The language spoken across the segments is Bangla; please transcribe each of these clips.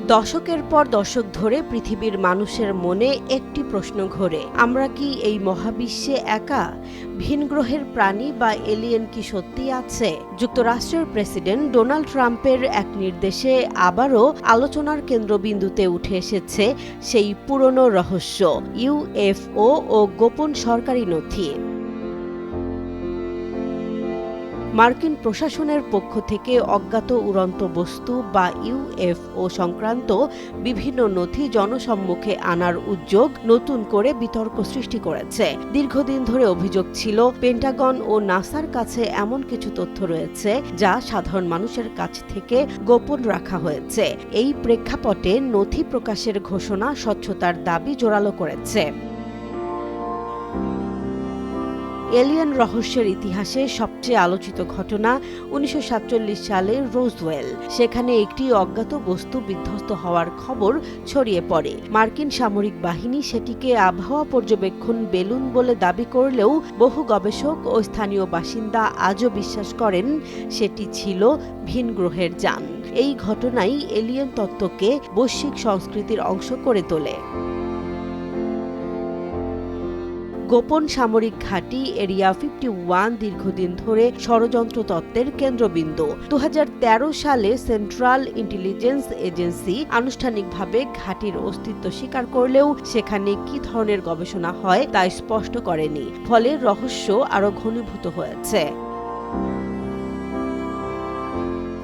দশকের পর দশক ধরে পৃথিবীর মানুষের মনে একটি প্রশ্ন ঘোরে, আমরা কি এই মহাবিশ্বে একা? ভিন গ্রহের প্রাণী বা এলিয়েন কি সত্যি আছে? যুক্তরাষ্ট্রের প্রেসিডেন্ট ডোনাল্ড ট্রাম্পের এক নির্দেশে আবারও আলোচনার কেন্দ্রবিন্দুতে উঠে এসেছে সেই পুরনো রহস্য, ইউএফও ও গোপন সরকারি নথি। মার্কিন প্রশাসনের পক্ষ থেকে অজ্ঞাত উড়ন্ত বস্তু বা ইউএফও সংক্রান্ত বিভিন্ন নথি জনসম্মুখে আনার উদ্যোগ নতুন করে বিতর্ক সৃষ্টি করেছে। দীর্ঘদিন ধরে অভিযোগ ছিল পেন্টাগন ও নাসার কাছে এমন কিছু তথ্য রয়েছে যা সাধারণ মানুষের কাছ থেকে গোপন রাখা হয়েছে। এই প্রেক্ষাপটে নথি প্রকাশের ঘোষণা স্বচ্ছতার দাবি জোরালো করেছে। এলিয়েন রহস্যের ইতিহাসে সবচেয়ে আলোচিত ঘটনা 1947 সালে রোজওয়েল। সেখানে একটি অজ্ঞাত বস্তু বিধ্বস্ত হওয়ার খবর ছড়িয়ে পড়ে। মার্কিন সামরিক বাহিনী সেটিকে আবহাওয়া পর্যবেক্ষণ বেলুন বলে দাবি করলেও বহু গবেষক ও স্থানীয় বাসিন্দা আজও বিশ্বাস করেন সেটি ছিল ভিন গ্রহের যান। এই ঘটনাই এলিয়েন তত্ত্বকে বৈশ্বিক সংস্কৃতির অংশ করে তোলে। গোপন সামরিক ঘাঁটি এরিয়া 51 দীর্ঘদিন ধরে ষড়যন্ত্র তত্ত্বের কেন্দ্রবিন্দু। 2013 সালে সেন্ট্রাল ইন্টেলিজেন্স এজেন্সি আনুষ্ঠানিকভাবে ঘাঁটির অস্তিত্ব স্বীকার করলেও সেখানে কী ধরনের গবেষণা হয় তা স্পষ্ট করেনি, ফলে রহস্য আরও ঘনীভূত হয়েছে।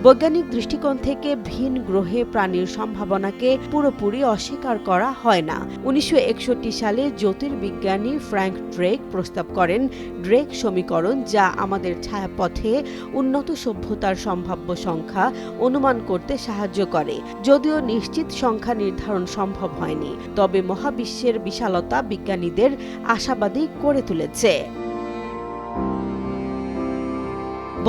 বৈজ্ঞানিক দৃষ্টিকোণ থেকে ভিন গ্রহে প্রাণীর সম্ভাবনাকে পুরোপুরি অস্বীকার করা হয় না। 1961 সালে জ্যোতির্বিজ্ঞানী ফ্র্যাঙ্ক ড্রেক প্রস্তাব করেন ড্রেক সমীকরণ, যা আমাদের ছায়াপথে উন্নত সভ্যতার সম্ভাব্য সংখ্যা অনুমান করতে সাহায্য করে। যদিও নিশ্চিত সংখ্যা নির্ধারণ সম্ভব হয়নি, তবে মহাবিশ্বের বিশালতা বিজ্ঞানীদের আশাবাদী করে তুলেছে।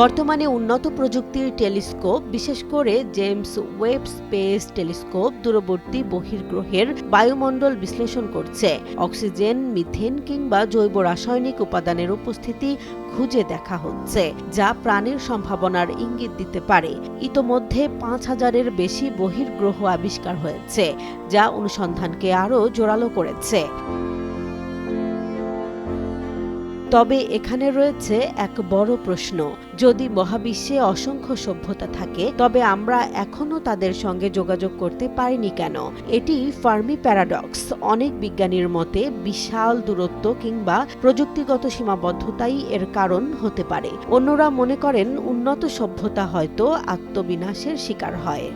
বর্তমানে উন্নত প্রযুক্তির টেলিস্কোপ, বিশেষ করে জেমস ওয়েব স্পেস টেলিস্কোপ, দূরবর্তী বহির্গ্রহের বায়ুমণ্ডল বিশ্লেষণ করছে। অক্সিজেন, মিথেন কিংবা জৈব রাসায়নিক উপাদানের উপস্থিতি খুঁজে দেখা হচ্ছে, যা প্রাণের সম্ভাবনার ইঙ্গিত দিতে পারে। ইতোমধ্যে 5000-এর বেশি বহির্গ্রহ আবিষ্কার হয়েছে, যা অনুসন্ধানকে আরও জোরালো করেছে। তবে এখানে রয়েছে এক বড় প্রশ্ন, যদি মহাবিশ্বে অসংখ্য সভ্যতা থাকে তবে আমরা এখনো তাদের সঙ্গে যোগাযোগ করতে পারিনি কেন? এটি ফার্মি প্যারাডক্স। অনেক বিজ্ঞানীর মতে বিশাল দূরত্ব কিংবা প্রযুক্তিগত সীমাবদ্ধতাই এর কারণ হতে পারে। অন্যরা মনে করেন উন্নত সভ্যতা হয়তো আত্মবিনাশের শিকার হয়।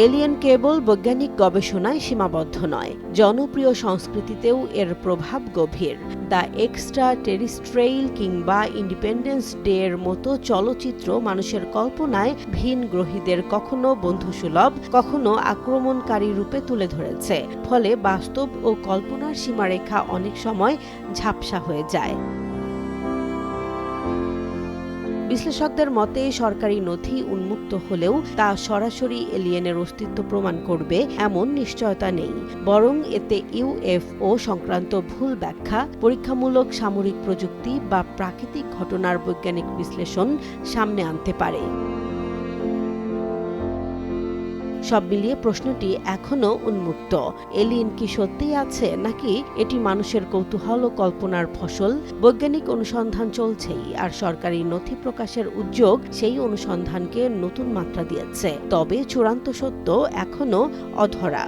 এলিয়েন কেবল বৈজ্ঞানিক গবেষণায় সীমাবদ্ধ নয়, জনপ্রিয় সংস্কৃতিতেও এর প্রভাব গভীর। দ্য এক্সট্রা টেরিস্ট্রেইল কিংবা ইন্ডিপেন্ডেন্স ডে এর মতো চলচ্চিত্র মানুষের কল্পনায় ভিন গ্রহীদের কখনো বন্ধুসুলভ, কখনো আক্রমণকারী রূপে তুলে ধরেছে। ফলে বাস্তব ও কল্পনার সীমারেখা অনেক সময় ঝাপসা হয়ে যায়। বিশ্লেষকদের মতে সরকারি নথি উন্মুক্ত হলেও তা সরাসরি এলিয়েনের অস্তিত্ব প্রমাণ করবে এমন নিশ্চয়তা নেই, বরং এতে ইউএফও সংক্রান্ত ভুল ব্যাখ্যা, পরীক্ষামূলক সামরিক প্রযুক্তি বা প্রাকৃতিক ঘটনার বৈজ্ঞানিক বিশ্লেষণ সামনে আনতে পারে। সব মিলিয়ে প্রশ্নটি এখনো উন্মুক্ত। এলিয়েন কি সত্যিই আছে, নাকি এটি মানুষের কৌতূহল ও কল্পনার ফসল? বৈজ্ঞানিক অনুসন্ধান চলছেই, আর সরকারি নথি প্রকাশের উদ্যোগ সেই অনুসন্ধানকে নতুন মাত্রা দিয়েছে। তবে চূড়ান্ত সত্য এখনো অধরা।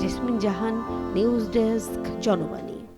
জেসমিন জাহান, নিউজ ডেস্ক, জনবাণী।